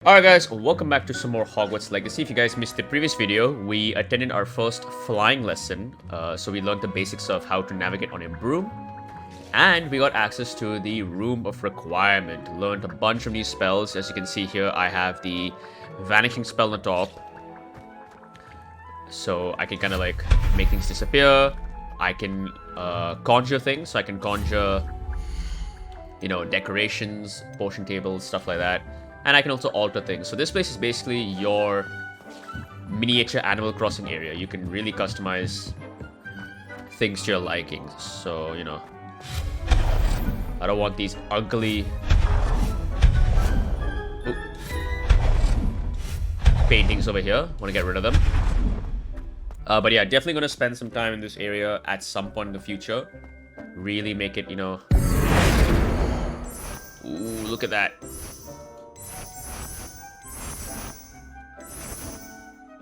Alright guys, welcome back to some more Hogwarts Legacy. If you guys missed the previous video, we attended our first flying lesson. So we learned the basics of how to navigate on a broom. And we got access to the Room of Requirement. Learned a bunch of new spells. As you can see here, I have the Vanishing spell on the top. So I can kind of like make things disappear. I can conjure things. So I can conjure, you know, decorations, potion tables, stuff like that. And I can also alter things. So this place is basically your miniature Animal Crossing area. You can really customize things to your likings. So, you know, I don't want these ugly paintings over here. Want to get rid of them. But yeah, definitely going to spend some time in this area at some point in the future. Really make it, you know... Ooh, look at that.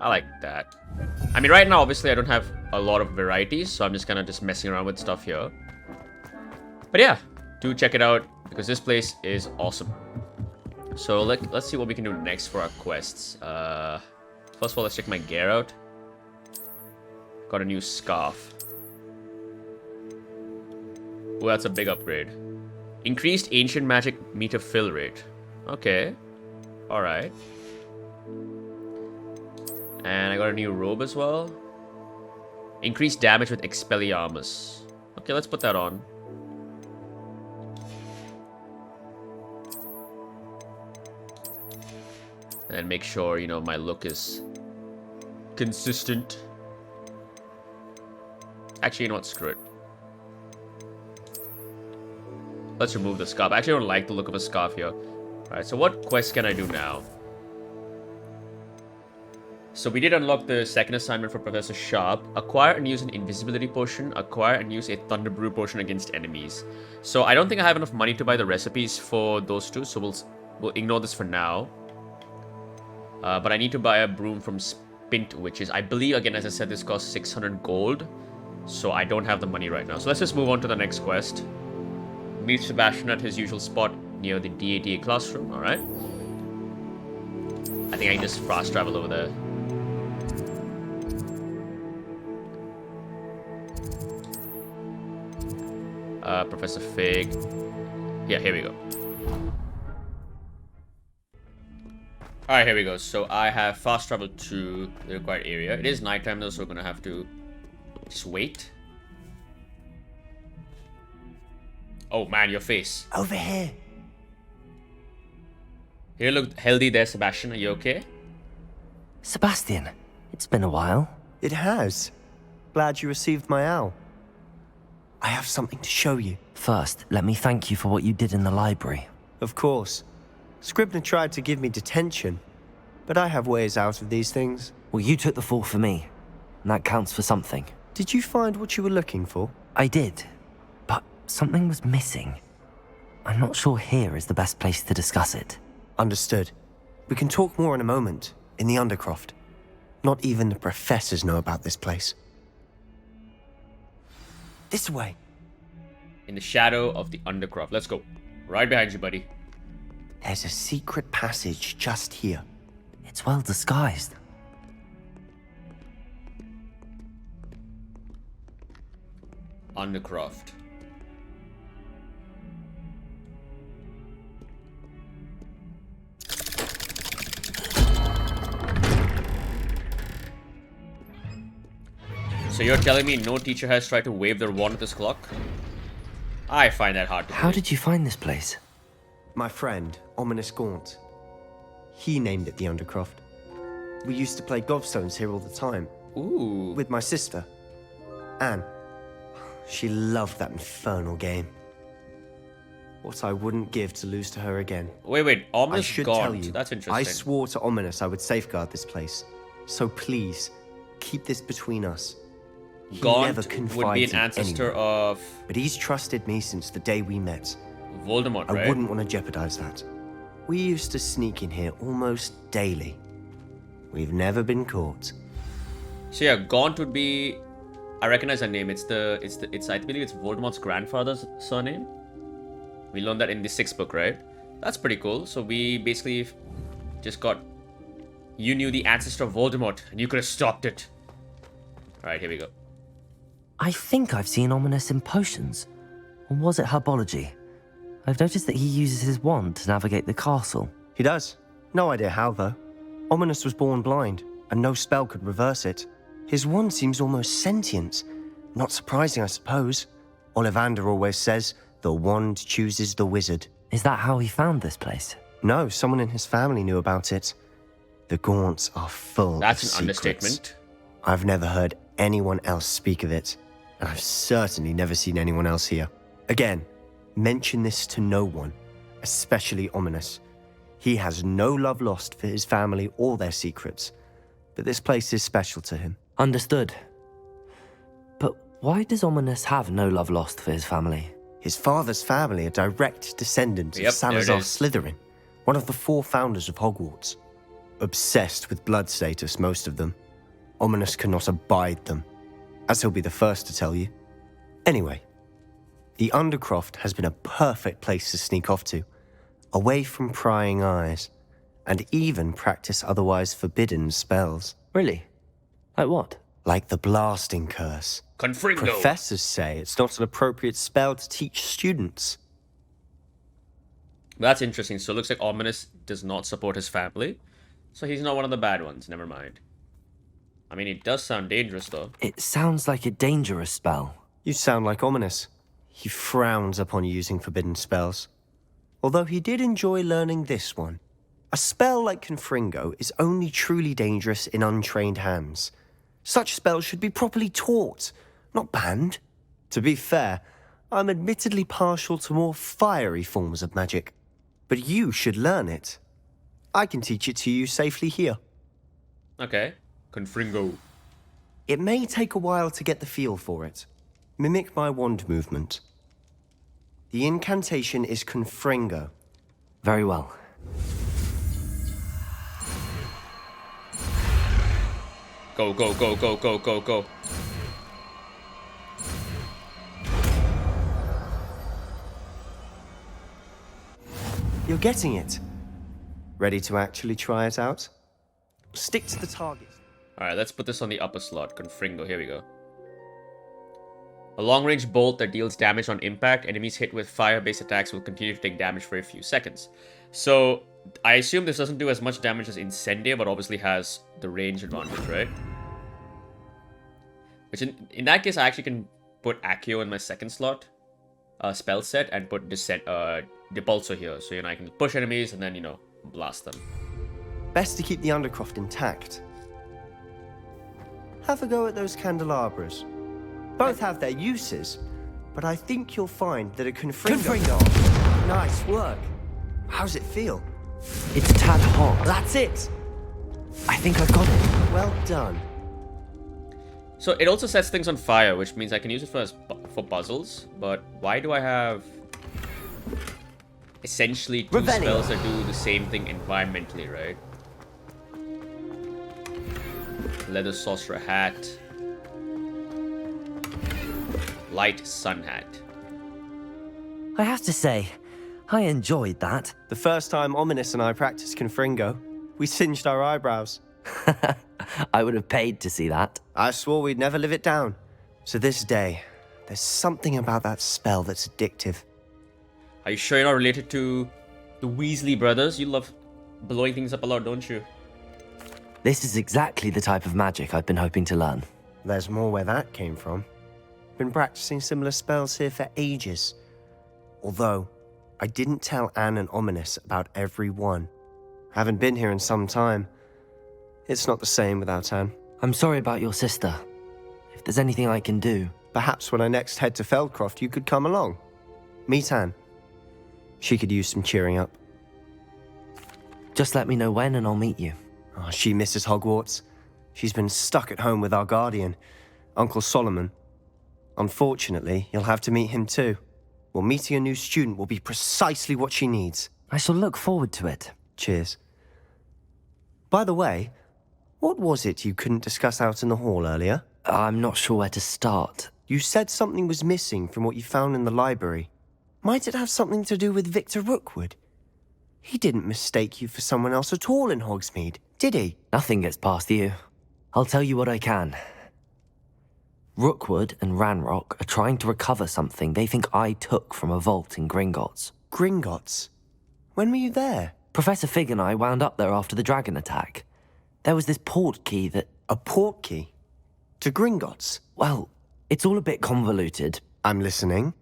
I like that. I mean, right now, obviously, I don't have a lot of varieties, so I'm just kind of just messing around with stuff here. But yeah, do check it out, because this place is awesome. So let's see what we can do next for our quests. First of all, let's check my gear out. Got a new scarf. Oh, that's a big upgrade. Increased ancient magic meter fill rate. Okay. Alright. And I got a new robe as well. Increased damage with Expelliarmus. Okay, let's put that on. And make sure, you know, my look is consistent. Actually, you know what? Screw it. Let's remove the scarf. I actually don't like the look of a scarf here. Alright, so what quest can I do now? So we did unlock the second assignment for Professor Sharp. Acquire and use an invisibility potion. Acquire and use a thunder brew potion against enemies. So I don't think I have enough money to buy the recipes for those two, so we'll ignore this for now. But I need to buy a broom from Spint, which is, I believe, again, as I said, this costs 600 gold. So I don't have the money right now. So let's just move on to the next quest. Meet Sebastian at his usual spot near the DATA classroom. Alright. I think I can just fast travel over there. Professor Fig. Yeah, here we go. Alright, here we go. So I have fast traveled to the required area. It is nighttime though, so we're gonna have to just wait. Oh man, your face. Over here. You look healthy there, Sebastian. Are you okay? Sebastian, it's been a while. It has. Glad you received my owl. I have something to show you. First, let me thank you for what you did in the library. Of course. Scribner tried to give me detention, but I have ways out of these things. Well, you took the fall for me, and that counts for something. Did you find what you were looking for? I did, but something was missing. I'm not sure here is the best place to discuss it. Understood. We can talk more in a moment, in the Undercroft. Not even the professors know about this place. This way. In the shadow of the Undercroft. Let's go. Right behind you, buddy. There's a secret passage just here. It's well disguised. Undercroft. So you're telling me no teacher has tried to wave their wand at this clock? I find that hard to How believe. did you find this place? My friend, Ominous Gaunt. He named it the Undercroft. We used to play gobstones here all the time. Ooh. With my sister, Anne. She loved that infernal game. What I wouldn't give to lose to her again. Wait. I Ominous should Gaunt. tell you, That's interesting. I swore to Ominous I would safeguard this place. So please, keep this between us. He never Gaunt confides would be an in ancestor anyone, of but he's trusted me since the day we met. Voldemort, right? I wouldn't want to jeopardize that. We used to sneak in here almost daily. We've never been caught. So yeah, Gaunt would be I recognize that name. It's I believe it's Voldemort's grandfather's surname. We learned that in the 6th book, right? That's pretty cool. So we basically just got... You knew the ancestor of Voldemort, and you could have stopped it. Alright, here we go. I think I've seen Ominous in potions. Or was it herbology? I've noticed that he uses his wand to navigate the castle. He does. No idea how, though. Ominous was born blind, and no spell could reverse it. His wand seems almost sentient. Not surprising, I suppose. Ollivander always says, the wand chooses the wizard. Is that how he found this place? No, someone in his family knew about it. The Gaunts are full That's of an secrets. understatement. I've never heard anyone else speak of it, and I've certainly never seen anyone else here. Again, mention this to no one, especially Ominous. He has no love lost for his family or their secrets, but this place is special to him. Understood. But why does Ominous have no love lost for his family? His father's family are direct descendants Yep, of there it Salazar is. Slytherin, one of the 4 founders of Hogwarts. Obsessed with blood status, most of them. Ominous cannot abide them, as he'll be the first to tell you. Anyway, the Undercroft has been a perfect place to sneak off to, away from prying eyes, and even practice otherwise forbidden spells. Really? Like what? Like the blasting curse. Confringo. Professors say it's not an appropriate spell to teach students. That's interesting. So it looks like Ominous does not support his family. So he's not one of the bad ones. Never mind. I mean, it does sound dangerous, though. It sounds like a dangerous spell. You sound like Ominous. He frowns upon using forbidden spells. Although he did enjoy learning this one. A spell like Confringo is only truly dangerous in untrained hands. Such spells should be properly taught, not banned. To be fair, I'm admittedly partial to more fiery forms of magic. But you should learn it. I can teach it to you safely here. Okay. Confringo. It may take a while to get the feel for it. Mimic my wand movement. The incantation is Confringo. Very well. Go, go, go, go, go, go, go. You're getting it. Ready to actually try it out? Stick to the target. Alright, let's put this on the upper slot. Confringo, here we go. A long-range bolt that deals damage on impact. Enemies hit with fire-based attacks will continue to take damage for a few seconds. So, I assume this doesn't do as much damage as Incendia, but obviously has the range advantage, right? Which in that case, I actually can put Accio in my second slot, spell set, and put Depulso here. So, I can push enemies and then, blast them. Best to keep the Undercroft intact. Have a go at those candelabras. Both have their uses, but I think you'll find that a Confringo... Nice work. How's it feel? It's a tad hot. That's it! I think I've got it. Well done. So it also sets things on fire, which means I can use it for puzzles. But why do I have essentially two spells that do the same thing environmentally, right? Leather Sorcerer Hat. Light Sun Hat. I have to say, I enjoyed that. The first time Ominous and I practiced Confringo, we singed our eyebrows. I would have paid to see that. I swore we'd never live it down. So this day, there's something about that spell that's addictive. Are you sure you're not related to the Weasley brothers? You love blowing things up a lot, don't you? This is exactly the type of magic I've been hoping to learn. There's more where that came from. Been practicing similar spells here for ages. Although, I didn't tell Anne and Ominous about every one. Haven't been here in some time. It's not the same without Anne. I'm sorry about your sister. If there's anything I can do... Perhaps when I next head to Feldcroft, you could come along. Meet Anne. She could use some cheering up. Just let me know when and I'll meet you. Oh, she misses Hogwarts. She's been stuck at home with our guardian, Uncle Solomon. Unfortunately, you'll have to meet him too. Well, meeting a new student will be precisely what she needs. I shall look forward to it. Cheers. By the way, what was it you couldn't discuss out in the hall earlier? I'm not sure where to start. You said something was missing from what you found in the library. Might it have something to do with Victor Rookwood? He didn't mistake you for someone else at all in Hogsmeade, did he? Nothing gets past you. I'll tell you what I can. Rookwood and Ranrock are trying to recover something they think I took from a vault in Gringotts. Gringotts? When were you there? Professor Fig and I wound up there after the dragon attack. There was this portkey that... A portkey? To Gringotts? Well, it's all a bit convoluted. I'm listening.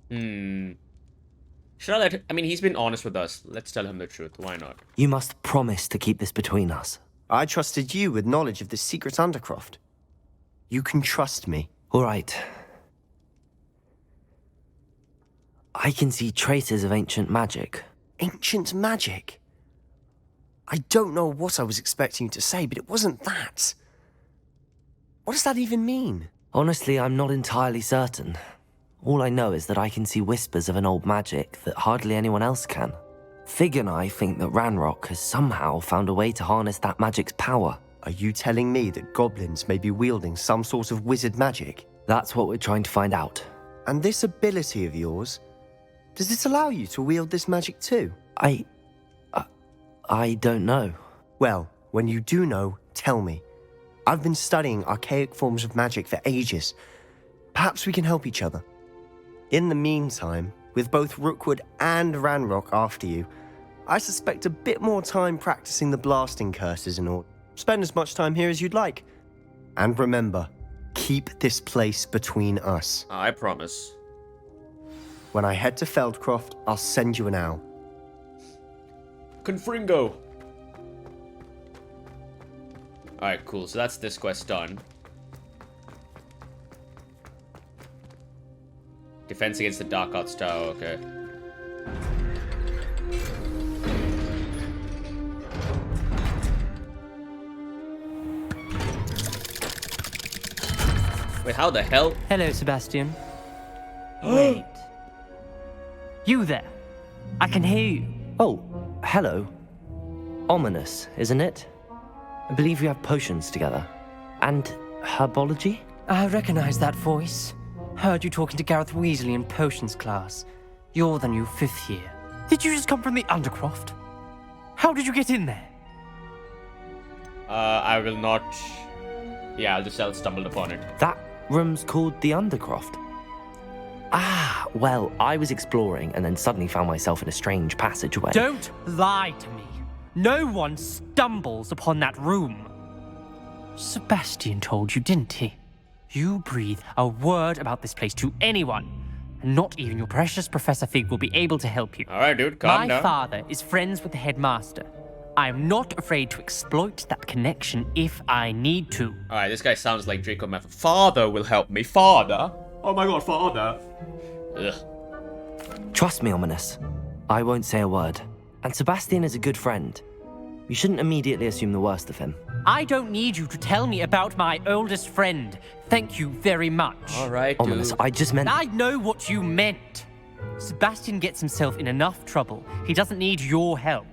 Should I let him? I mean, he's been honest with us. Let's tell him the truth. Why not? You must promise to keep this between us. I trusted you with knowledge of the secret Undercroft. You can trust me. All right. I can see traces of ancient magic. Ancient magic? I don't know what I was expecting you to say, but it wasn't that. What does that even mean? Honestly, I'm not entirely certain. All I know is that I can see whispers of an old magic that hardly anyone else can. Fig and I think that Ranrock has somehow found a way to harness that magic's power. Are you telling me that goblins may be wielding some sort of wizard magic? That's what we're trying to find out. And this ability of yours, does it allow you to wield this magic too? I don't know. Well, when you do know, tell me. I've been studying archaic forms of magic for ages. Perhaps we can help each other. In the meantime, with both Rookwood and Ranrock after you, I suspect a bit more time practicing the blasting curses and all. Spend as much time here as you'd like. And remember, keep this place between us. I promise. When I head to Feldcroft, I'll send you an owl. Confringo. Alright, cool. So that's this quest done. Defense against the Dark Arts Tower, okay. Wait, how the hell? Hello, Sebastian. Wait. You there? I can hear you. Oh, hello. Ominous, isn't it? I believe we have potions together. And herbology? I recognize that voice. Heard you talking to Gareth Weasley in potions class. You're the new 5th year. Did you just come from the Undercroft? How did you get in there? I will not... Yeah, I'll stumbled upon it. That room's called the Undercroft. Ah, well, I was exploring and then suddenly found myself in a strange passageway. Don't lie to me. No one stumbles upon that room. Sebastian told you, didn't he? You breathe a word about this place to anyone, and not even your precious Professor Fig will be able to help you. Alright, dude, calm down. My father is friends with the headmaster. I am not afraid to exploit that connection if I need to. Alright, this guy sounds like Draco Malfoy. Father will help me. Father? Oh my god, father. Ugh. Trust me, Ominous. I won't say a word. And Sebastian is a good friend. You shouldn't immediately assume the worst of him. I don't need you to tell me about my oldest friend. Thank you very much. Alright, dude. Ominous, I just meant... I know what you meant. Sebastian gets himself in enough trouble. He doesn't need your help.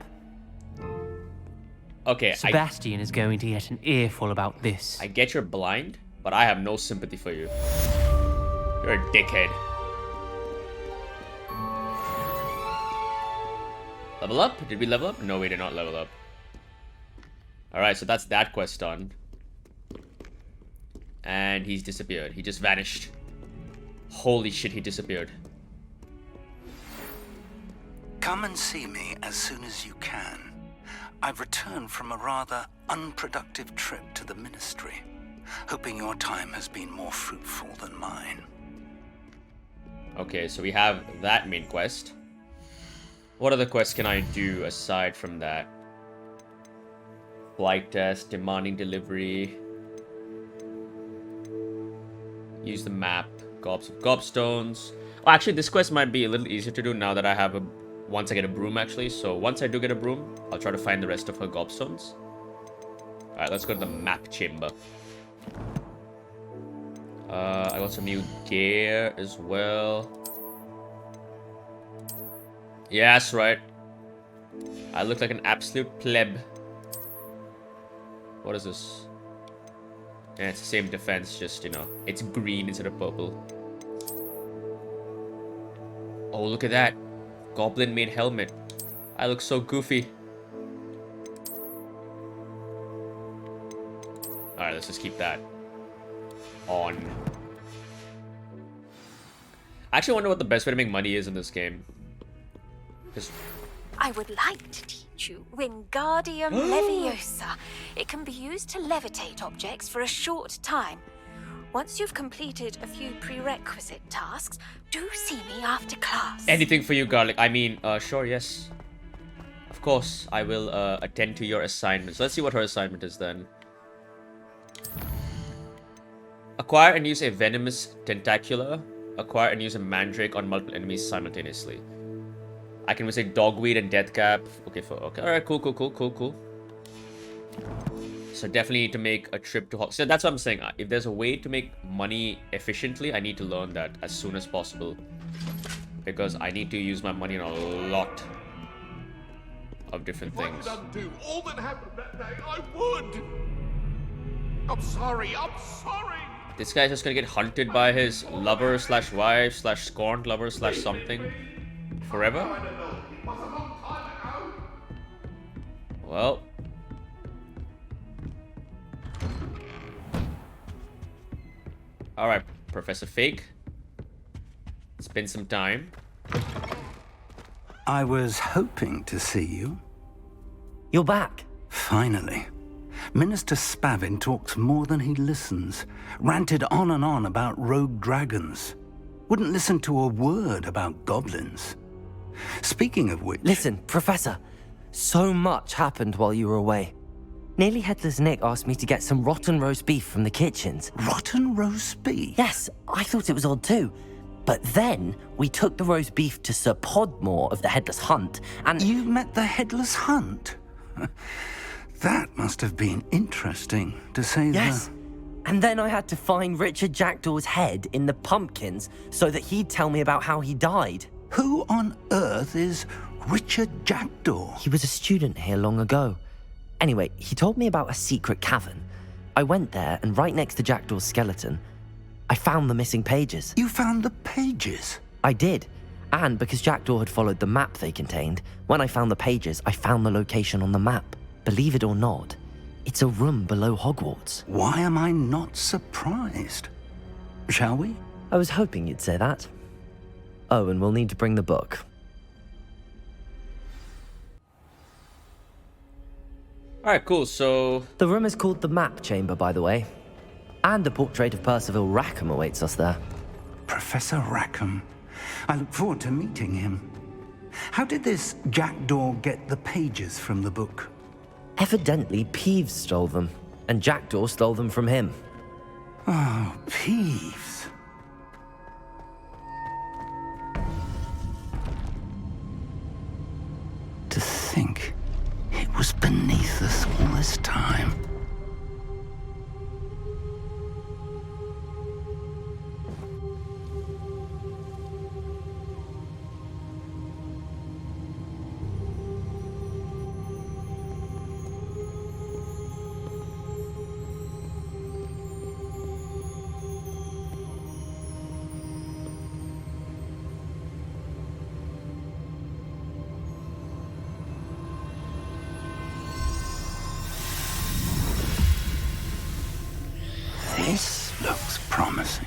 Okay, Sebastian is going to get an earful about this. I get you're blind, but I have no sympathy for you. You're a dickhead. Level up? Did we level up? No, we did not level up. Alright, so that's that quest done. And he's disappeared. He just vanished. Holy shit, he disappeared. Come and see me as soon as you can. I've returned from a rather unproductive trip to the Ministry, hoping your time has been more fruitful than mine. Okay, so we have that main quest. What other quests can I do aside from that? Flight test, demanding delivery. Use the map, gobs of gobstones. Oh, actually, this quest might be a little easier to do now that I have once I get a broom, actually. So once I do get a broom, I'll try to find the rest of her gobstones. Alright, let's go to the map chamber. I got some new gear as well. Yeah, that's right. I look like an absolute pleb. What is this? Yeah, it's the same defense, just, you know, it's green instead of purple. Oh, look at that. Goblin-made helmet. I look so goofy. Alright, let's just keep that on. I actually wonder what the best way to make money is in this game. Because I would like to teach you Wingardium Leviosa. It can be used to levitate objects for a short time. Once you've completed a few prerequisite tasks, do see me after class. anything for you, Garlic. I mean, sure, yes. Of course, I will attend to your assignments. Let's see what her assignment is then. Acquire and use a venomous tentacular. Acquire and use a mandrake on multiple enemies simultaneously. I can mistake dogweed and deathcap. Okay, alright, cool. So definitely need to make a trip to Hogwarts. So that's what I'm saying. If there's a way to make money efficiently, I need to learn that as soon as possible. Because I need to use my money on a lot of different things. If I could undo all that happened that day, I would. I'm sorry. This guy's just gonna get hunted by his lover slash wife slash scorned lover slash something forever? Well. Alright, Professor Fig. It's been some time. I was hoping to see you. You're back. Finally. Minister Spavin talks more than he listens. Ranted on and on about rogue dragons. Wouldn't listen to a word about goblins. Speaking of which... Listen, Professor. So much happened while you were away. Nearly Headless Nick asked me to get some rotten roast beef from the kitchens. Rotten roast beef? Yes, I thought it was odd too. But then we took the roast beef to Sir Podmore of the Headless Hunt, and... You met the Headless Hunt? That must have been interesting, to say the... Yes. And then I had to find Richard Jackdaw's head in the pumpkins so that he'd tell me about how he died. Who on earth is Richard Jackdaw? He was a student here long ago. Anyway, he told me about a secret cavern. I went there, and right next to Jackdaw's skeleton, I found the missing pages. You found the pages? I did. And because Jackdaw had followed the map they contained, when I found the pages, I found the location on the map. Believe it or not, it's a room below Hogwarts. Why am I not surprised? Shall we? I was hoping you'd say that. Oh, and we'll need to bring the book. Alright, cool, so... The room is called the Map Chamber, by the way. And a portrait of Percival Rackham awaits us there. Professor Rackham. I look forward to meeting him. How did this Jackdaw get the pages from the book? Evidently, Peeves stole them, and Jackdaw stole them from him. Oh, Peeves. To think it was beneath us all this time. This looks promising.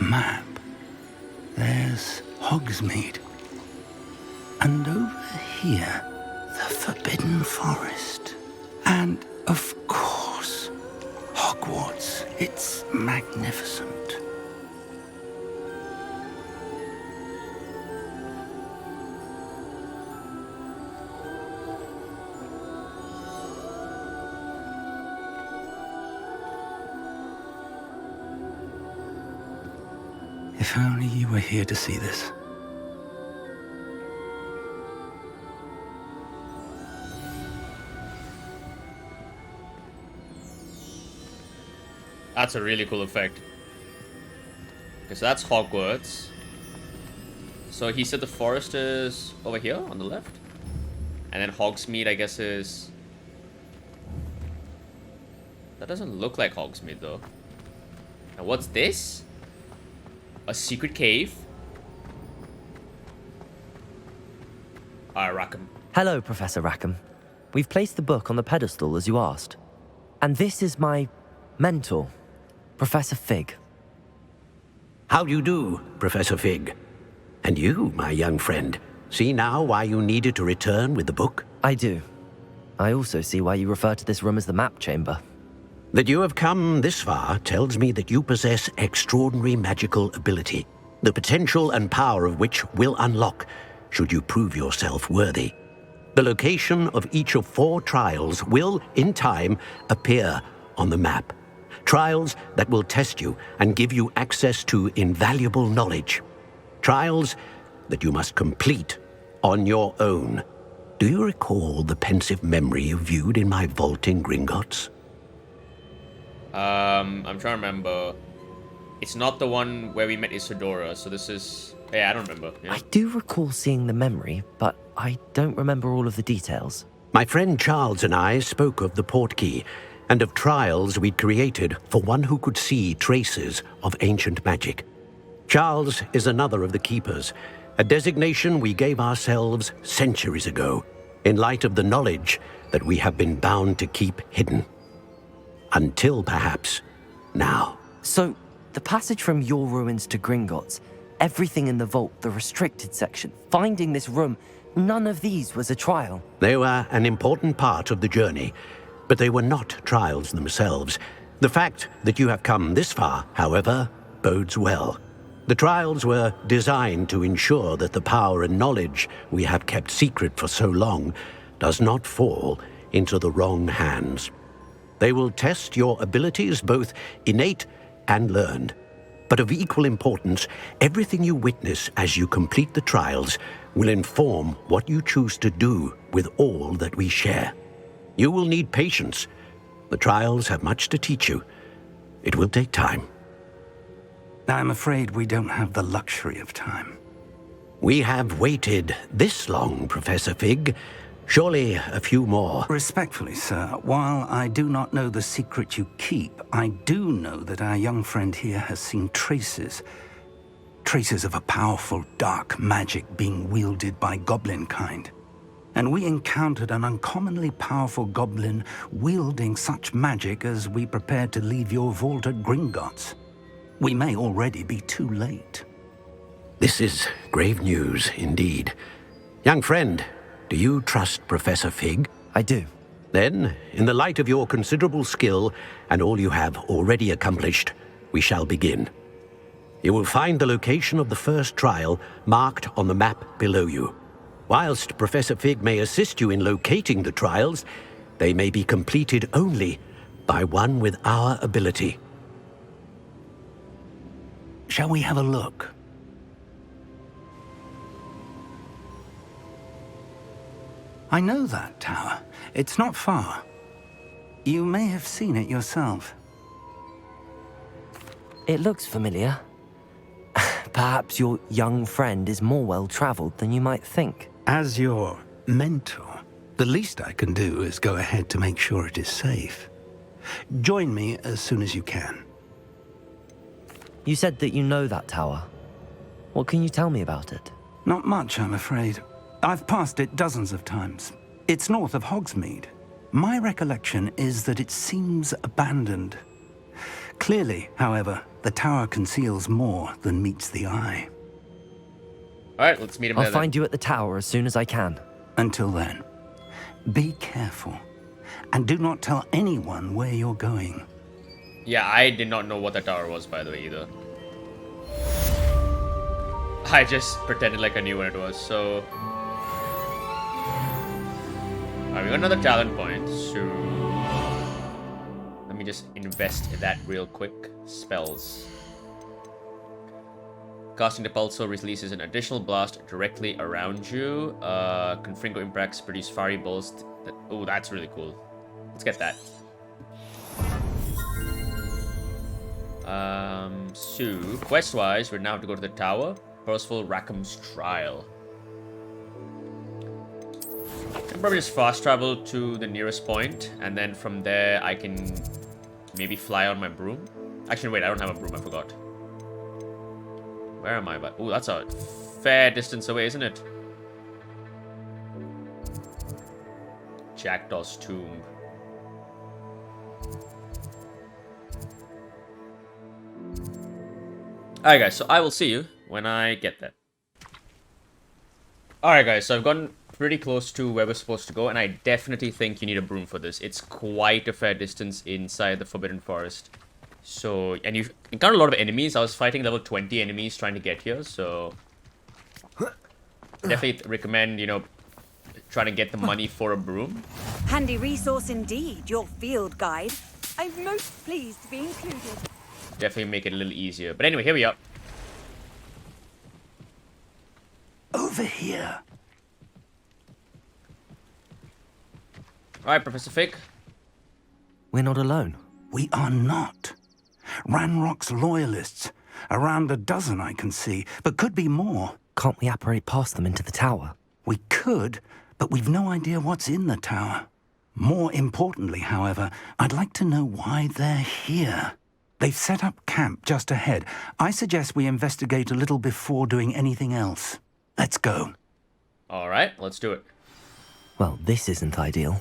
Map. There's Hogsmeade. And over here, the Forbidden Forest. And, of course, Hogwarts. It's magnificent. If only you were here to see this. That's a really cool effect. Okay, so that's Hogwarts. So he said the forest is over here on the left. And then Hogsmeade, I guess, is... That doesn't look like Hogsmeade, though. Now, what's this? A secret cave? Rackham. Hello, Professor Rackham. We've placed the book on the pedestal as you asked. And this is my mentor, Professor Fig. How do you do, Professor Fig? And you, my young friend, see now why you needed to return with the book? I do. I also see why you refer to this room as the map chamber. That you have come this far tells me that you possess extraordinary magical ability, the potential and power of which will unlock should you prove yourself worthy. The location of each of 4 trials will, in time, appear on the map. Trials that will test you and give you access to invaluable knowledge. Trials that you must complete on your own. Do you recall the pensive memory you viewed in my vault in Gringotts? I'm trying to remember. It's not the one where we met Isadora, so this is... Yeah, I don't remember. Yeah. I do recall seeing the memory, but I don't remember all of the details. My friend Charles and I spoke of the Portkey and of trials we'd created for one who could see traces of ancient magic. Charles is another of the Keepers, a designation we gave ourselves centuries ago, in light of the knowledge that we have been bound to keep hidden. Until, perhaps, now. So, the passage from your ruins to Gringotts, everything in the vault, the restricted section, finding this room, none of these was a trial. They were an important part of the journey, but they were not trials themselves. The fact that you have come this far, however, bodes well. The trials were designed to ensure that the power and knowledge we have kept secret for so long does not fall into the wrong hands. They will test your abilities, both innate and learned. But of equal importance, everything you witness as you complete the trials will inform what you choose to do with all that we share. You will need patience. The trials have much to teach you. It will take time. I'm afraid we don't have the luxury of time. We have waited this long, Professor Fig. Surely a few more. Respectfully, sir, while I do not know the secret you keep, I do know that our young friend here has seen traces of a powerful dark magic being wielded by goblin kind. And we encountered an uncommonly powerful goblin wielding such magic as we prepared to leave your vault at Gringotts. We may already be too late. This is grave news indeed. Young friend, do you trust Professor Fig? I do. Then, in the light of your considerable skill and all you have already accomplished, we shall begin. You will find the location of the first trial marked on the map below you. Whilst Professor Fig may assist you in locating the trials, they may be completed only by one with our ability. Shall we have a look? I know that tower. It's not far. You may have seen it yourself. It looks familiar. Perhaps your young friend is more well-traveled than you might think. As your mentor, the least I can do is go ahead to make sure it is safe. Join me as soon as you can. You said that you know that tower. What can you tell me about it? Not much, I'm afraid. I've passed it dozens of times. It's north of Hogsmeade. My recollection is that it seems abandoned. Clearly, however, the tower conceals more than meets the eye. Alright, let's meet him I'll there find you at the tower as soon as I can. Until then, be careful. And do not tell anyone where you're going. Yeah, I did not know what the tower was, by the way, either. I just pretended like I knew what it was, so... Alright, we got another talent point, so... Let me just invest in that real quick. Spells. Casting the Pulsar releases an additional blast directly around you. Confringo impacts produce fiery bolts. Oh, that's really cool. Let's get that. So, quest-wise, we now have to go to the tower. Percival Rackham's trial. I'll probably just fast travel to the nearest point, and then from there I can maybe fly on my broom. Actually, wait, I don't have a broom, I forgot. Where am I? Oh, that's a fair distance away, isn't it? Jackdaw's tomb. Alright guys, so I will see you when I get there. Alright guys, so I've gotten pretty close to where we're supposed to go, and I definitely think you need a broom for this. It's quite a fair distance inside the Forbidden Forest. So, and you encounter a lot of enemies. I was fighting level 20 enemies trying to get here, so... Definitely recommend, you know, trying to get the money for a broom. Handy resource indeed, your field guide. I'm most pleased to be included. Definitely make it a little easier. But anyway, here we are. Over here. Alright, Professor Fig. We're not alone. We are not. Ranrock's loyalists. Around a dozen I can see, but could be more. Can't we apparate past them into the tower? We could, but we've no idea what's in the tower. More importantly, however, I'd like to know why they're here. They've set up camp just ahead. I suggest we investigate a little before doing anything else. Let's go. Alright, let's do it. Well, this isn't ideal.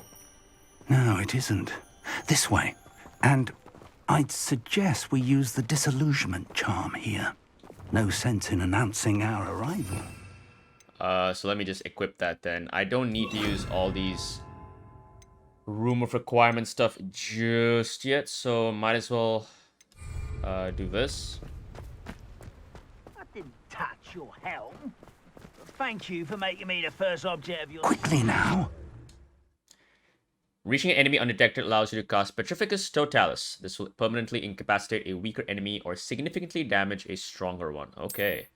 No, it isn't. This way. And I'd suggest we use the disillusionment charm here. No sense in announcing our arrival. So let me just equip that then. I don't need to use all these room of requirement stuff just yet, so might as well do this. I didn't touch your helm. Thank you for making me the first object of your... Quickly now. Reaching an enemy undetected allows you to cast Petrificus Totalis. This will permanently incapacitate a weaker enemy or significantly damage a stronger one. Okay.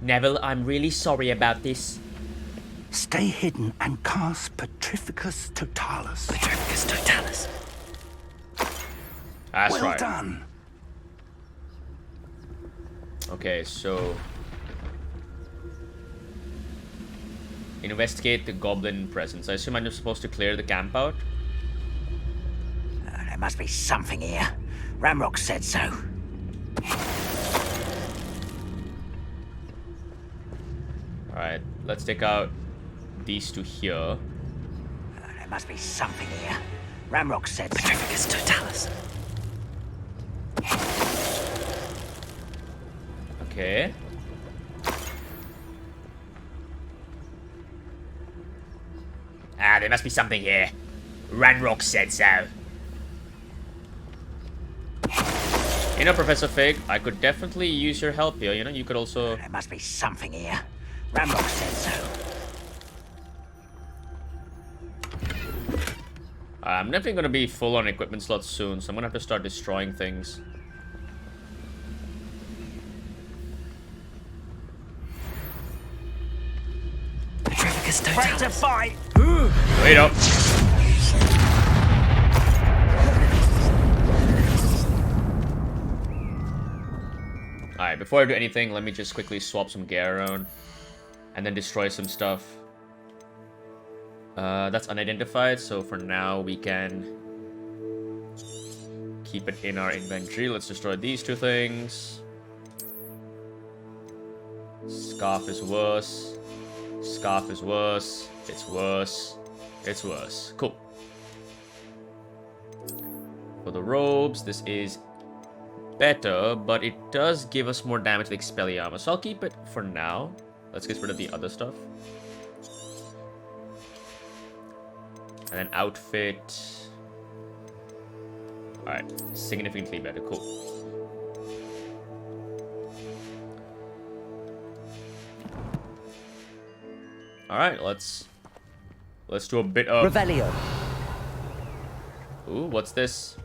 Neville, I'm really sorry about this. Stay hidden and cast Petrificus Totalis. Petrificus Totalis. That's well right. done. Okay, so... investigate the goblin presence. I assume I'm just supposed to clear the camp out? There must be something here. Ramrock said so. Alright, let's take out these two here. There must be something here. Ramrock said so. Petrificus Totalis. Okay. Ah, there must be something here. Ranrock said so. You know, Professor Fig, I could definitely use your help here. You know, you could also... There must be something here. Ramrock said so. I'm definitely going to be full on equipment slots soon, so I'm going to have to start destroying things. Petrificus Break to Totalis. fight! Wait up. Alright, before I do anything, let me just quickly swap some gear around. And then destroy some stuff. That's unidentified, so for now we can keep it in our inventory. Let's destroy these two things. Scarf is worse. Scarf is worse. It's worse. It's worse. Cool. For the robes, this is better, but it does give us more damage to the Expelliarmus, so I'll keep it for now. Let's get rid of the other stuff. And then outfit. Alright, significantly better. Cool. Alright, let's do a bit of... Revelio. Ooh, what's this?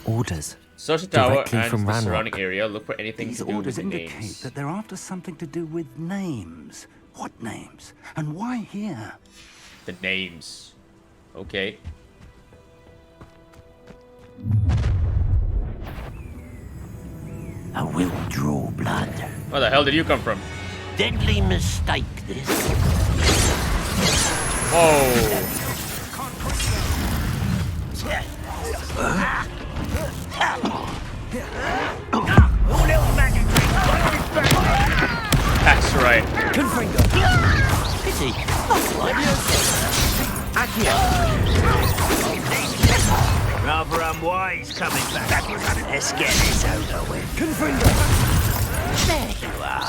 Orders. Search the tower Directly and from the Ranrock. surrounding area. Look for anything These to do orders with the indicate names. that they're after something to do with names. What names? And why here? The names. Okay. I will draw blood. Where the hell did you come from? Deadly mistake, this. Whoa. That's right. Pity. Rather unwise coming back. Let's get this over with. There you are.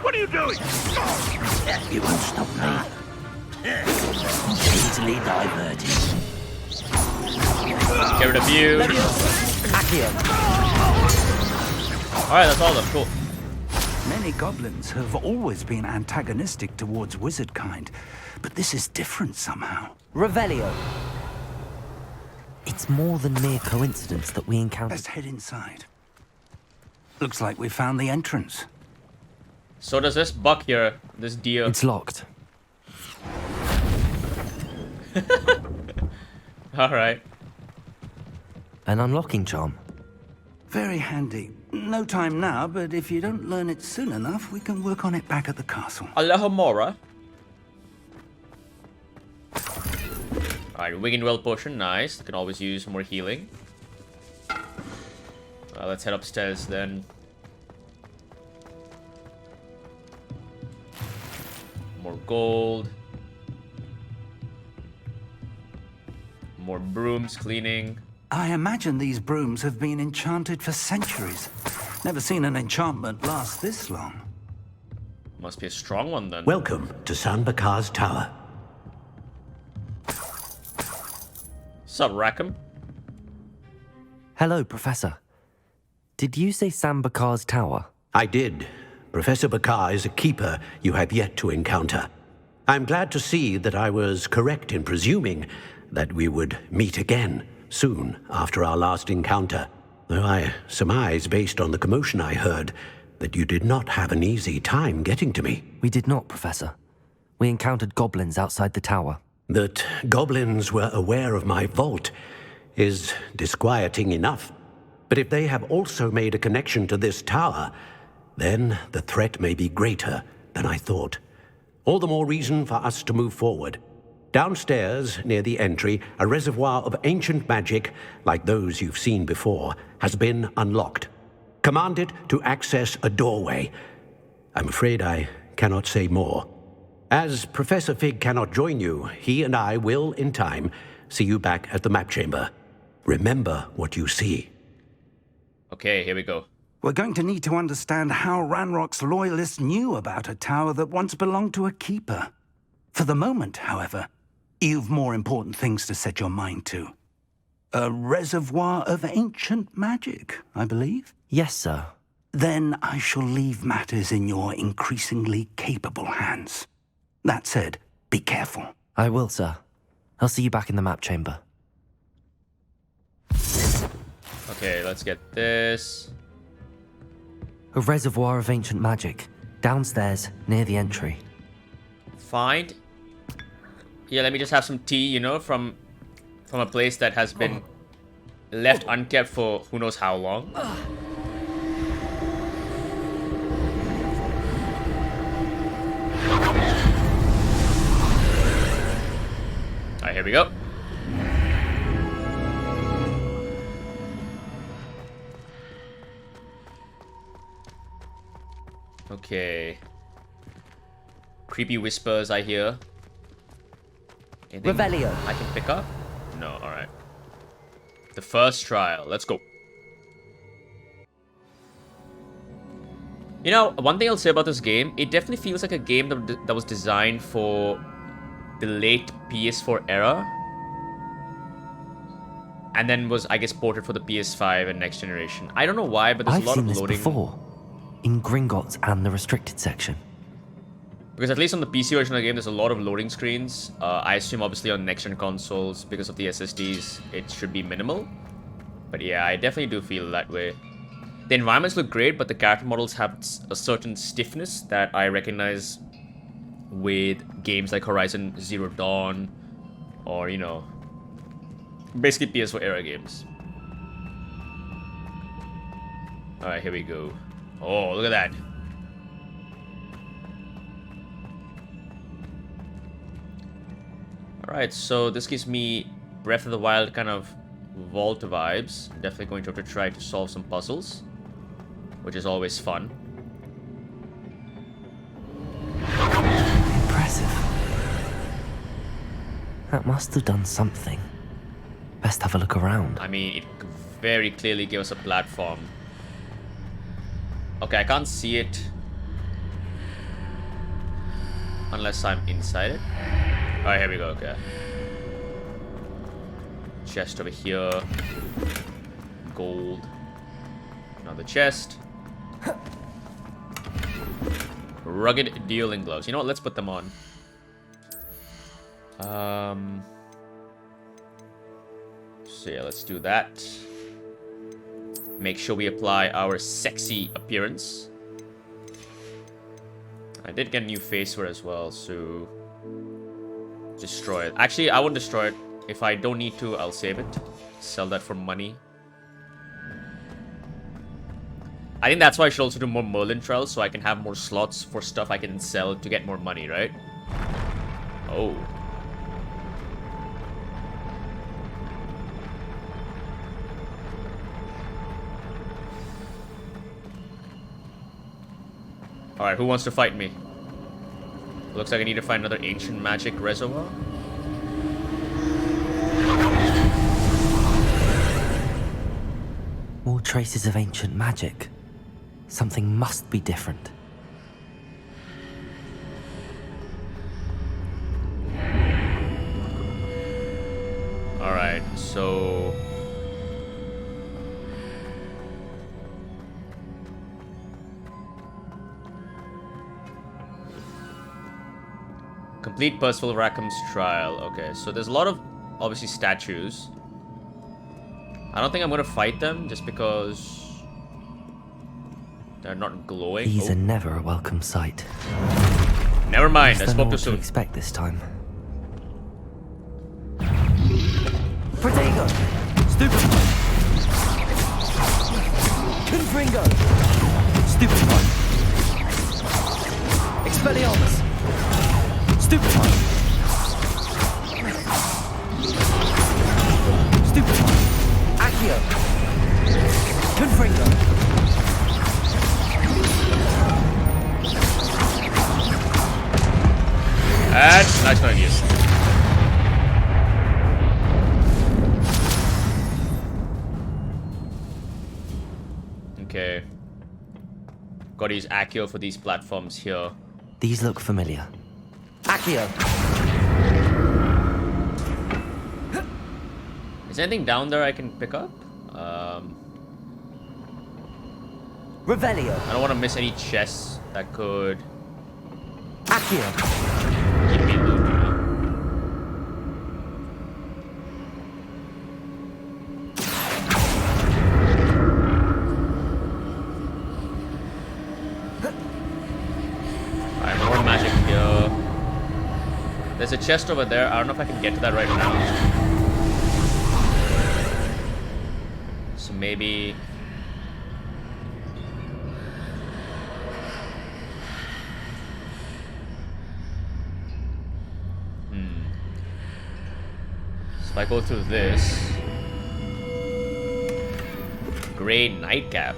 What are you doing? You won't stop me. Easily diverted. Get rid of you. Alright, that's all of them. Cool. Many goblins have always been antagonistic towards wizard kind, but this is different somehow. Revelio. It's more than mere coincidence that we encountered. Let's head inside. Looks like we found the entrance. So does this buck here, this deer. It's locked. Alright. An unlocking charm. Very handy. No time now, but if you don't learn it soon enough, we can work on it back at the castle. Alahomora. Alright, Wing and Well potion, nice. Can always use more healing. Let's head upstairs then. More gold. More brooms cleaning. I imagine these brooms have been enchanted for centuries. Never seen an enchantment last this long. Must be a strong one then. Welcome to San Bakar's Tower. Sup, Rackham? Hello, Professor. Did you say San Bakar's Tower? I did. Professor Bakar is a keeper you have yet to encounter. I'm glad to see that I was correct in presuming that we would meet again soon after our last encounter, though I surmise, based on the commotion I heard, that you did not have an easy time getting to me. We did not, Professor. We encountered goblins outside the tower. That goblins were aware of my vault is disquieting enough. But if they have also made a connection to this tower, then the threat may be greater than I thought. All the more reason for us to move forward. Downstairs, near the entry, a reservoir of ancient magic, like those you've seen before, has been unlocked. Command it to access a doorway. I'm afraid I cannot say more. As Professor Fig cannot join you, he and I will, in time, see you back at the map chamber. Remember what you see. Okay, here we go. We're going to need to understand how Ranrock's loyalists knew about a tower that once belonged to a keeper. For the moment, however, you've more important things to set your mind to. A reservoir of ancient magic, I believe? Yes, sir. Then I shall leave matters in your increasingly capable hands. That said, be careful. I will, sir. I'll see you back in the map chamber. Okay, let's get this. A reservoir of ancient magic. Downstairs, near the entry. Find. Yeah, let me just have some tea, you know, from a place that has been left unkept for who knows how long. Alright, here we go. Okay. Creepy whispers I hear. Anything Revelio. I can pick up? No, alright. The first trial. Let's go. You know, one thing I'll say about this game, it definitely feels like a game that was designed for the late PS4 era. And then was, I guess, ported for the PS5 and next generation. I don't know why, but there's I've a lot seen of this loading. before. In Gringotts and the restricted section. Because at least on the PC version of the game, there's a lot of loading screens. I assume, obviously, on next-gen consoles, because of the SSDs, it should be minimal. But yeah, I definitely do feel that way. The environments look great, but the character models have a certain stiffness that I recognize with games like Horizon Zero Dawn or, you know, basically PS4 era games. Alright, here we go. Oh, look at that. Alright, so this gives me Breath of the Wild kind of vault vibes. I'm definitely going to have to try to solve some puzzles, which is always fun. Impressive. That must have done something. Best have a look around. I mean, it very clearly gave us a platform. Okay, I can't see it unless I'm inside it. Alright, here we go, okay. Chest over here. Gold. Another chest. Rugged dealing gloves. You know what? Let's put them on. So yeah, let's do that. Make sure we apply our sexy appearance. I did get a new face for it as well, so destroy it. Actually, I won't destroy it. If I don't need to, I'll save it. Sell that for money. I think that's why I should also do more Merlin trials, so I can have more slots for stuff I can sell to get more money, right? Oh. Alright, who wants to fight me? Looks like I need to find another ancient magic reservoir. More traces of ancient magic. Something must be different. Alright, so... complete Percival Rackham's trial. Okay, so there's a lot of, obviously, statues. I don't think I'm gonna fight them, just because they're not glowing. These are never a welcome sight. Never mind, I spoke too soon. What to expect this time? Protego! Stupefy! Confringo! Stupefy! Expelliarmus! Stupefy! Stupefy! Accio! Confringo! That's not gonna use. Okay. Gotta use Accio for these platforms here. These look familiar. Accio! Is there anything down there I can pick up? Revelio! I don't want to miss any chests that could Accio! give me loot, you know? Alright, more magic here. There's a chest over there. I don't know if I can get to that right now. So maybe... So if I go through this... Grey nightcap.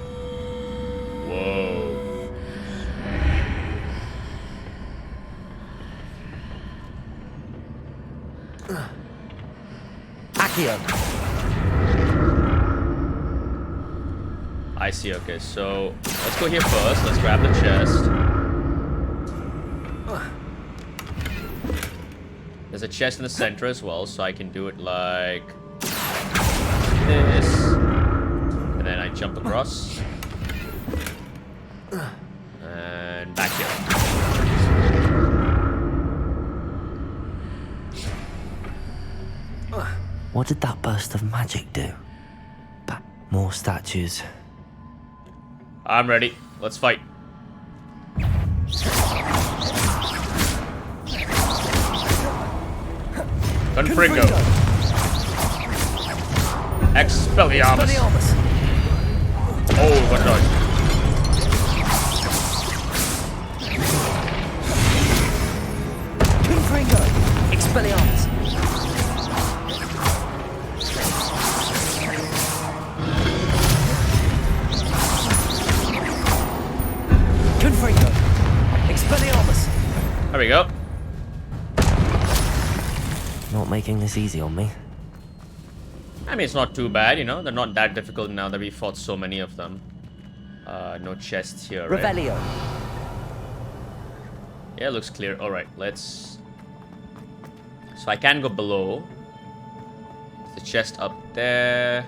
Whoa. Accio! I see, okay, so let's go here first. Let's grab the chest. There's a chest in the center as well, so I can do it like this. And then I jump across. And back here. What did that burst of magic do? More statues. I'm ready. Let's fight. Confringo. Expelliarmus. Oh, what dodge. Confringo. Expelliarmus. Confringo. Expelliarmus. There we go. Not making this easy on me. I mean, it's not too bad, you know. They're not that difficult now that we fought so many of them. No chests here, right? Revelio. Yeah, looks clear. Alright, let's... So I can go below. The chest up there.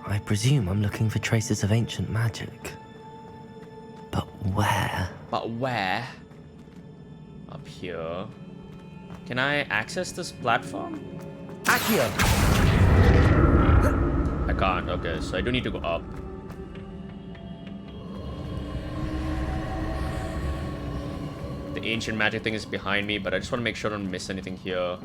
I presume I'm looking for traces of ancient magic. But where? But where? Up here. Can I access this platform? Accio! I can't. Okay, so I do need to go up. The ancient magic thing is behind me, but I just want to make sure I don't miss anything here.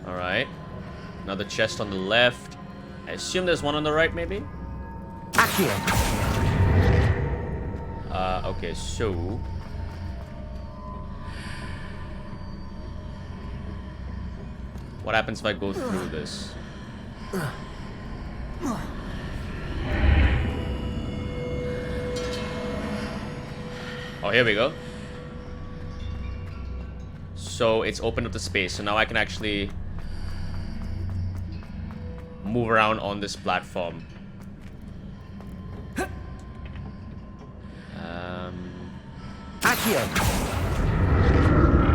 Alright. Another chest on the left. I assume there's one on the right, maybe? Accio! Okay, so... What happens if I go through this? Oh, here we go. So it's opened up the space, so now I can actually move around on this platform.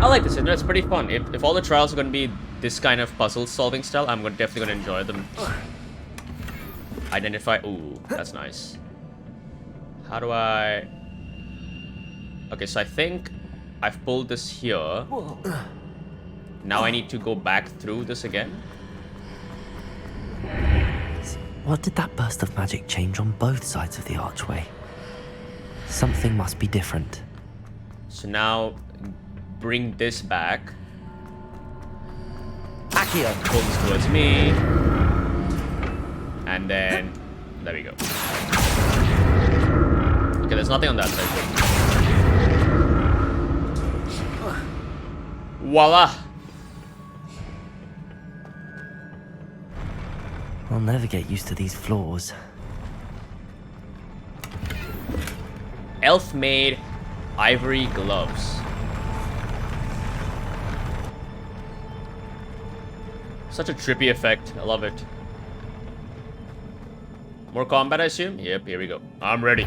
I like this, it's pretty fun. If all the trials are going to be this kind of puzzle solving style, I'm definitely going to enjoy them. Identify, ooh, that's nice. How do I... Okay, so I think I've pulled this here. Now I need to go back through this again. What did that burst of magic change on both sides of the archway? Something must be different. So now, bring this back. Accio! Pull this towards me. And then, there we go. Okay, there's nothing on that side. Voila! I'll never get used to these floors. Elf-made ivory gloves. Such a trippy effect. I love it. More combat, I assume? Yep, here we go. I'm ready.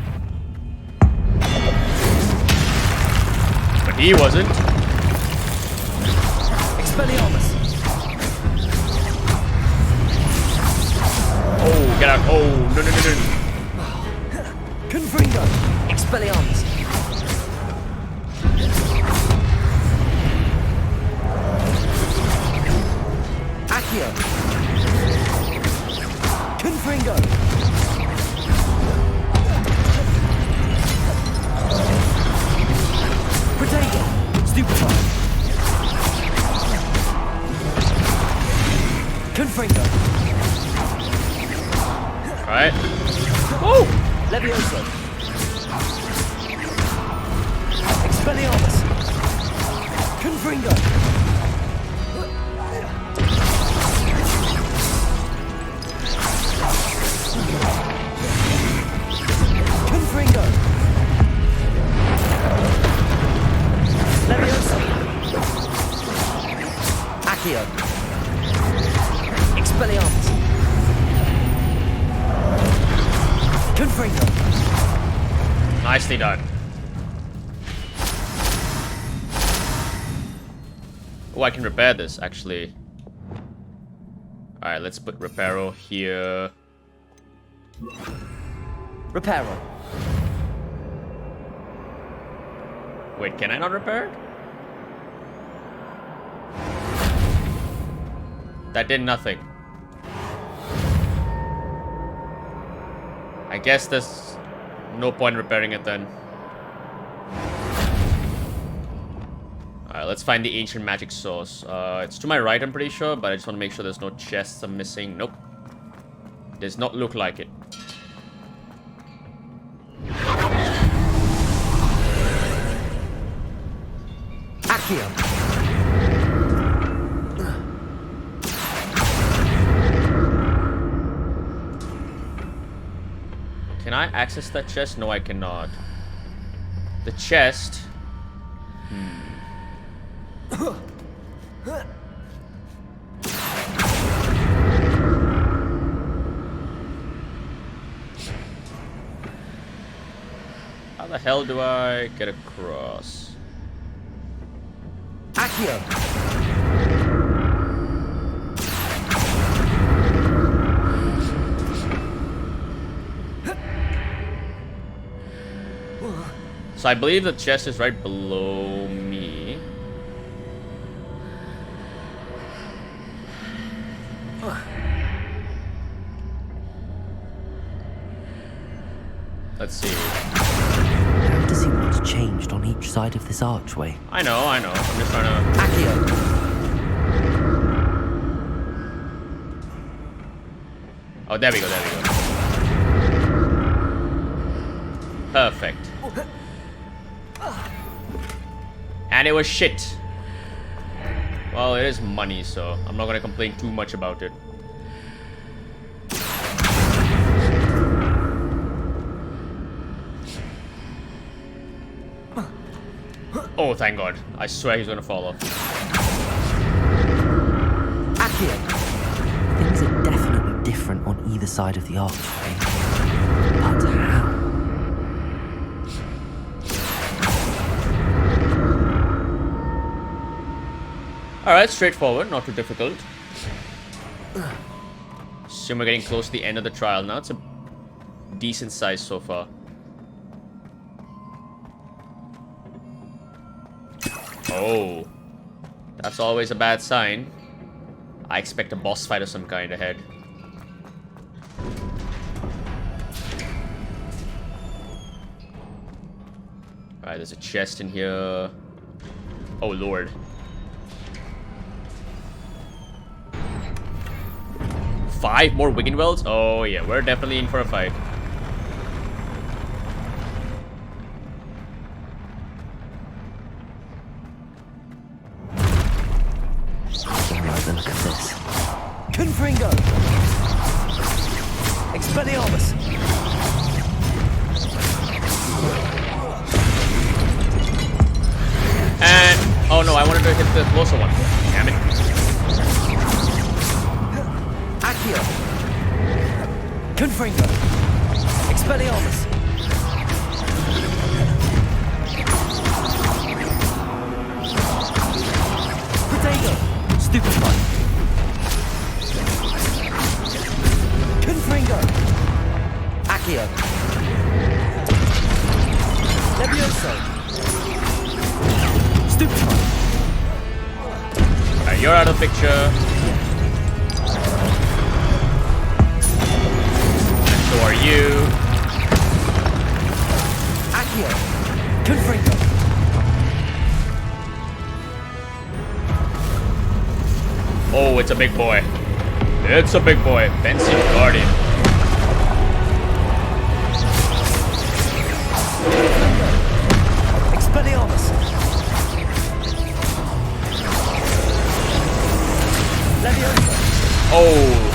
But he wasn't. Expelliarmus! Oh, get out. Oh, no, no, no, no. Confringo! Expelliarmus! Accio! Confringo! Protego! Stupefy! Confringo! Alright. Oh! Levioso! Expelliarmus! Confringo! Confringo! Levioso! Accio! Expelliarmus! Confringo! Nicely done. Oh, I can repair this, actually. Alright, let's put Reparo here. Repairer. Wait, can I not repair it? That did nothing. I guess there's no point repairing it then. Alright, let's find the ancient magic source. It's to my right, I'm pretty sure, but I just want to make sure there's no chests I'm missing. Nope. Does not look like it. Accio. Can I access that chest? No, I cannot. The chest... How the hell do I get across? Accio. So I believe the chest is right below me. Let's see. How does he what's changed on each side of this archway? I know. I'm just trying to... Accio. Oh, there we go. Perfect. And it was shit. Well, it is money, so I'm not gonna complain too much about it. Oh, thank God. I swear he's gonna fall off. Accio. Things are definitely different on either side of the archway. But how? Alright, straightforward, not too difficult. Assume we're getting close to the end of the trial now. It's a decent size so far. Oh. That's always a bad sign. I expect a boss fight of some kind ahead. Alright, there's a chest in here. Oh, Lord. 5 more Wiggenwelds? Oh, yeah, we're definitely in for a fight. Alright, then look at this. Confringo! Expelliarmus! And... oh no, I wanted to hit the closer one. Damn it. Accio! Confringo! Expelliarmus! Potato! Stupefy! Confringo! Accio! Levioso! Stupefy! Alright, you're out of the picture. So are you. Accio! Confringo! Oh, it's a big boy. It's a big boy. Pensieve Guardian. Expelliarmus! Levioso! Oh.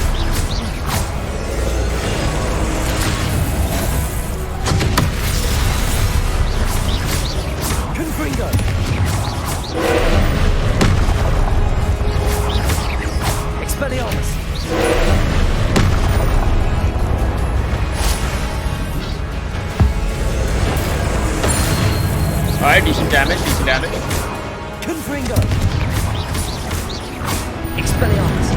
Confringo! Expelliarmus! Alright, decent damage, Confringo! Expelliarmus!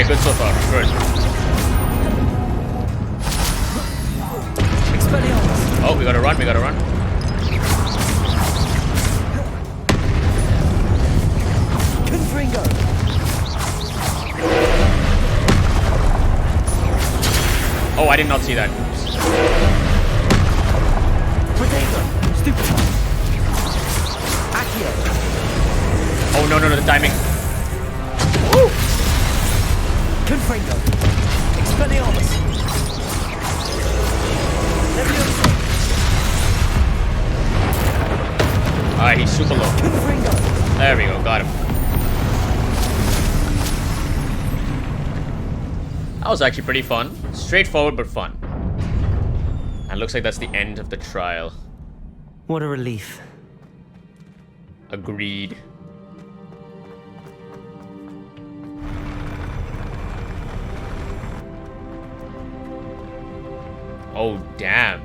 good so far. Good. Oh, we gotta run, we gotta run. Confringo. Oh, I did not see that. Potato. Stupid. Accio. Oh, no, the timing. Woo! Confringo. Expelliarmus. Leviosa. Alright, he's super low. Confringo. There we go, got him. That was actually pretty fun. Straightforward but fun. And looks like that's the end of the trial. What a relief. Agreed. Oh, damn.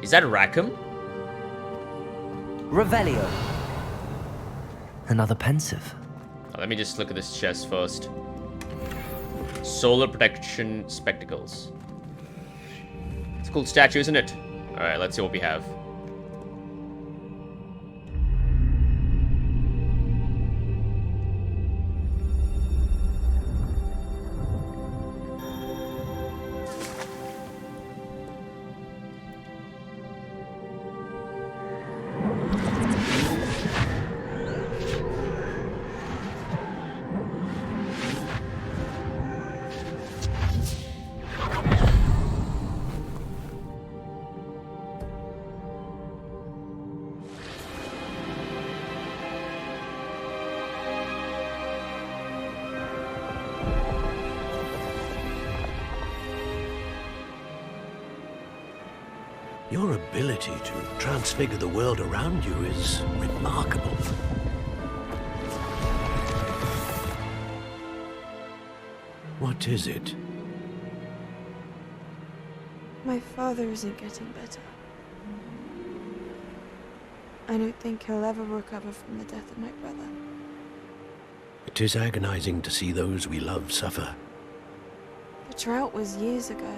Is that Rackham? Revelio. Another pensive. Let me just look at this chest first. Solar protection spectacles. It's a cool statue, isn't it? Alright, let's see what we have. Your ability to transfigure the world around you is remarkable. What is it? My father isn't getting better. I don't think he'll ever recover from the death of my brother. It is agonizing to see those we love suffer. The drought was years ago,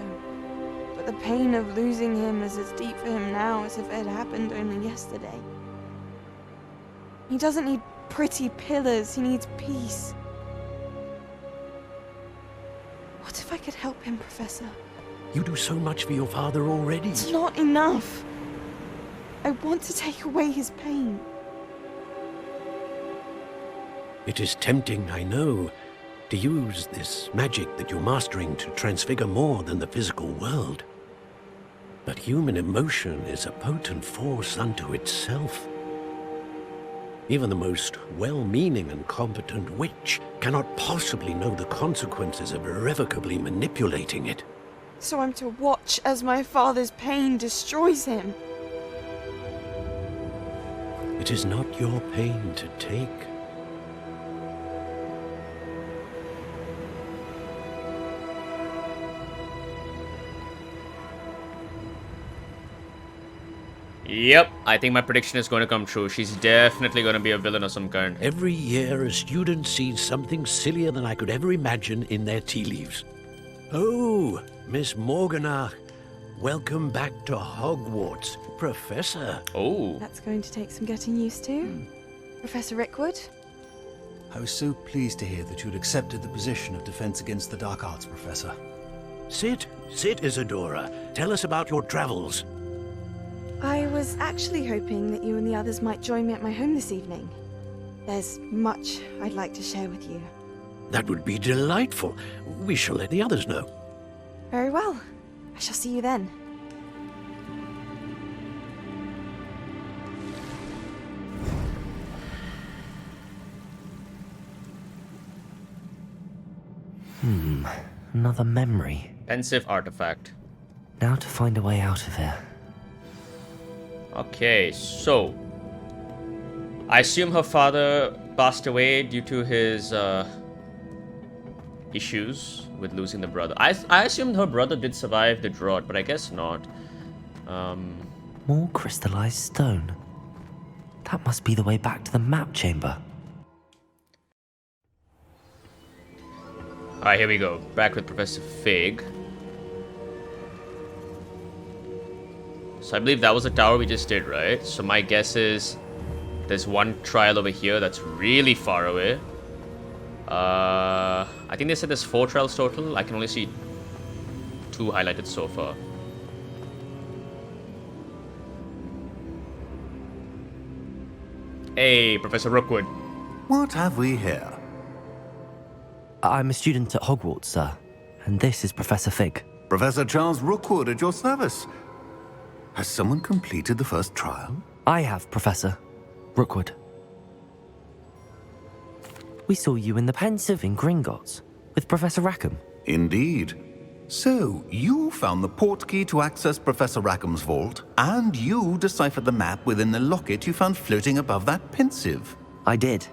but the pain of losing him is as deep for him now as if it had happened only yesterday. He doesn't need pretty pillars, he needs peace. What if I could help him, Professor? You do so much for your father already. It's not enough. I want to take away his pain. It is tempting, I know, to use this magic that you're mastering to transfigure more than the physical world. But human emotion is a potent force unto itself. Even the most well-meaning and competent witch cannot possibly know the consequences of irrevocably manipulating it. So I'm to watch as my father's pain destroys him. It is not your pain to take. Yep, I think my prediction is going to come true. She's definitely going to be a villain of some kind. Every year, a student sees something sillier than I could ever imagine in their tea leaves. Oh, Miss Morganach, welcome back to Hogwarts, Professor. Oh. That's going to take some getting used to. Professor Rickwood? I was so pleased to hear that you'd accepted the position of Defense Against the Dark Arts, Professor. Sit, Isadora. Tell us about your travels. I was actually hoping that you and the others might join me at my home this evening. There's much I'd like to share with you. That would be delightful. We shall let the others know. Very well. I shall see you then. Another memory. Pensieve artifact. Now to find a way out of here. Okay, so I assume her father passed away due to his issues with losing the brother. I assumed her brother did survive the drought, but I guess not. More crystallized stone. That must be the way back to the map chamber. Alright, here we go. Back with Professor Fig. So I believe that was the tower we just did, right? So my guess is there's one trial over here that's really far away. I think they said there's 4 trials total. I can only see 2 highlighted so far. Hey, Professor Rookwood. What have we here? I'm a student at Hogwarts, sir. And this is Professor Fig. Professor Charles Rookwood at your service. Has someone completed the first trial? I have, Professor Rookwood. We saw you in the Pensieve in Gringotts with Professor Rackham. Indeed. So, you found the portkey to access Professor Rackham's vault, and you deciphered the map within the locket you found floating above that Pensieve. I did.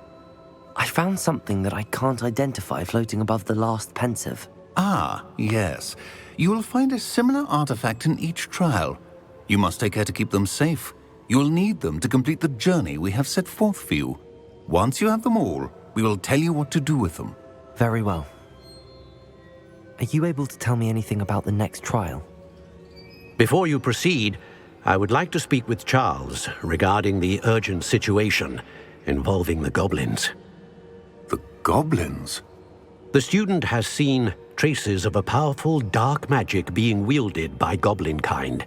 I found something that I can't identify floating above the last Pensieve. Ah, yes. You will find a similar artifact in each trial. You must take care to keep them safe. You will need them to complete the journey we have set forth for you. Once you have them all, we will tell you what to do with them. Very well. Are you able to tell me anything about the next trial? Before you proceed, I would like to speak with Charles regarding the urgent situation involving the goblins. The goblins? The student has seen traces of a powerful dark magic being wielded by goblin kind.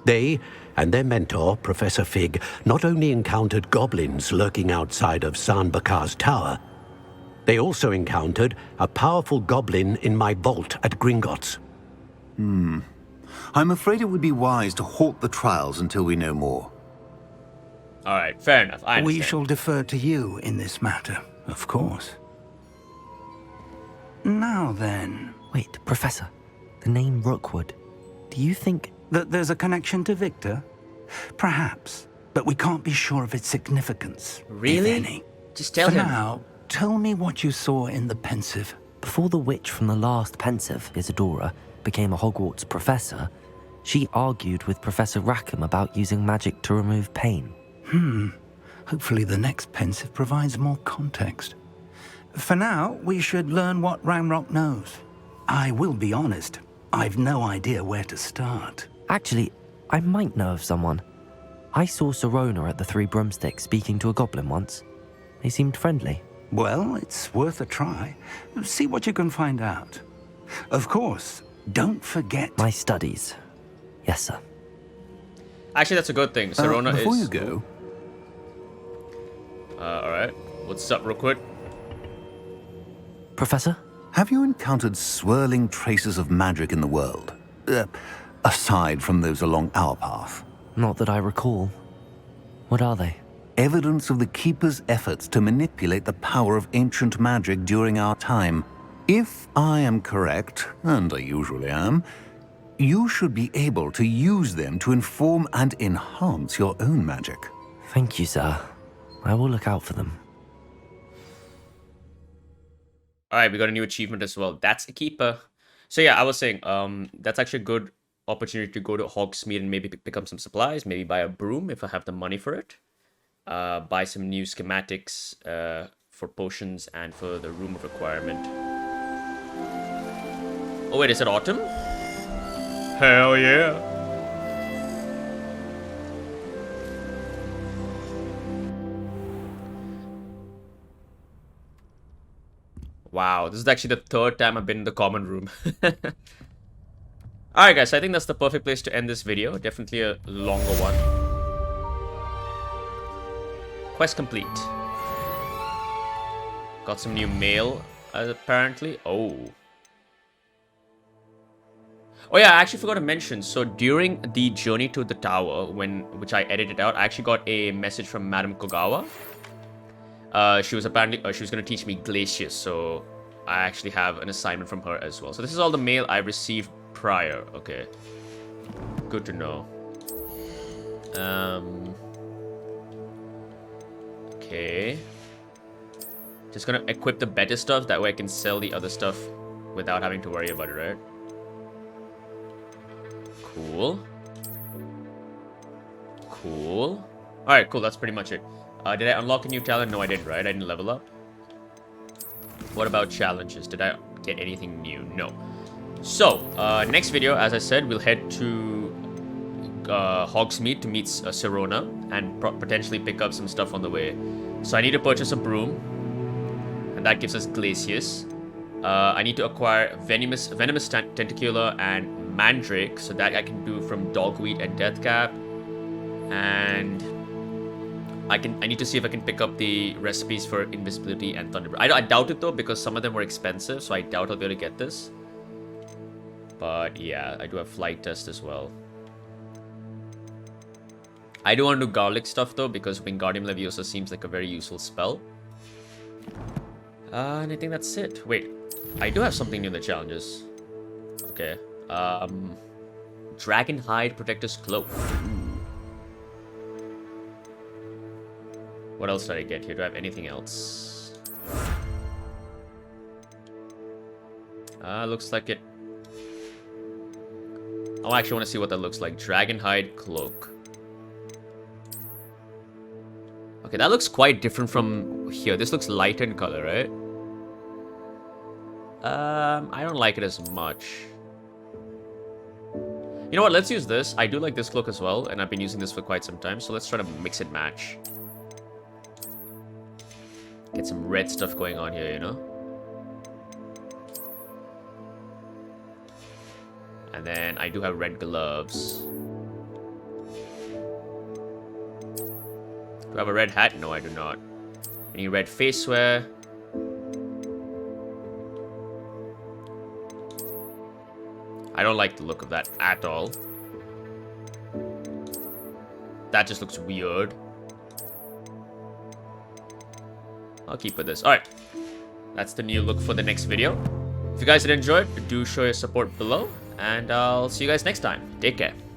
They and their mentor, Professor Fig, not only encountered goblins lurking outside of Sanbakar's tower, they also encountered a powerful goblin in my vault at Gringotts. I'm afraid it would be wise to halt the trials until we know more. Alright, fair enough. I understand. We shall defer to you in this matter, of course. Now then... Wait, Professor. The name Rookwood. Do you think... that there's a connection to Victor? Perhaps, but we can't be sure of its significance. Really? If any. Just tell him. For now, tell me what you saw in the Pensieve. Before the witch from the last Pensieve, Isadora, became a Hogwarts professor, she argued with Professor Rackham about using magic to remove pain. Hopefully the next Pensieve provides more context. For now, we should learn what Ranrock knows. I will be honest, I've no idea where to start. Actually, I might know of someone. I saw Serona at the Three Broomsticks speaking to a goblin once. They seemed friendly. Well, it's worth a try. See what you can find out. Of course, don't forget... my studies. Yes, sir. Actually, that's a good thing. Serona before is... you go... alright. What's up, Rookwood? Professor? Have you encountered swirling traces of magic in the world? Aside from those along our path? Not that I recall. What are they? Evidence of the Keeper's efforts to manipulate the power of ancient magic during our time. If I am correct, and I usually am, you should be able to use them to inform and enhance your own magic. Thank you, sir. I will look out for them. Alright, we got a new achievement as well. That's a keeper. So yeah, I was saying, that's actually a good opportunity to go to Hogsmeade and maybe pick up some supplies, maybe buy a broom if I have the money for it. Buy some new schematics for potions and for the room of requirement. Oh wait, is it autumn? Hell yeah! Wow, this is actually the 3rd time I've been in the common room. Alright guys, I think that's the perfect place to end this video. Definitely a longer one. Quest complete. Got some new mail, apparently. Oh yeah, I actually forgot to mention. So during the journey to the tower, which I edited out, I actually got a message from Madame Kogawa. She was apparently she was going to teach me Glacius, so I actually have an assignment from her as well. So this is all the mail I received prior. Okay, good to know. Okay, just gonna equip the better stuff, that way I can sell the other stuff without having to worry about it, right? Cool. Cool. Alright, cool, that's pretty much it. Did I unlock a new talent? No, I didn't, right? I didn't level up. What about challenges? Did I get anything new. No. So, next video, as I said, we'll head to Hogsmeade to meet Sirona and potentially pick up some stuff on the way. So I need to purchase a broom, and that gives us Glacius. I need to acquire Venomous Tentacular and Mandrake, so that I can do from Dogweed and Deathcap. And I need to see if I can pick up the recipes for Invisibility and Thunderbreath. I doubt it though, because some of them were expensive, so I doubt I'll be able to get this. But yeah, I do have Flight Test as well. I do want to do Garlic stuff though, because Wingardium Leviosa seems like a very useful spell. And I think that's it. Wait, I do have something new in the challenges. Okay. Dragonhide Protector's Cloak. What else did I get here? Do I have anything else? Looks like it. I actually want to see what that looks like. Dragonhide Cloak. Okay, that looks quite different from here. This looks light in color, right? I don't like it as much. You know what? Let's use this. I do like this cloak as well, and I've been using this for quite some time. So let's try to mix and match. Get some red stuff going on here, you know? And then I do have red gloves. Do I have a red hat? No, I do not. Any red faceware? I don't like the look of that at all. That just looks weird. I'll keep with this. Alright. That's the new look for the next video. If you guys did enjoy it, do show your support below. And I'll see you guys next time. Take care.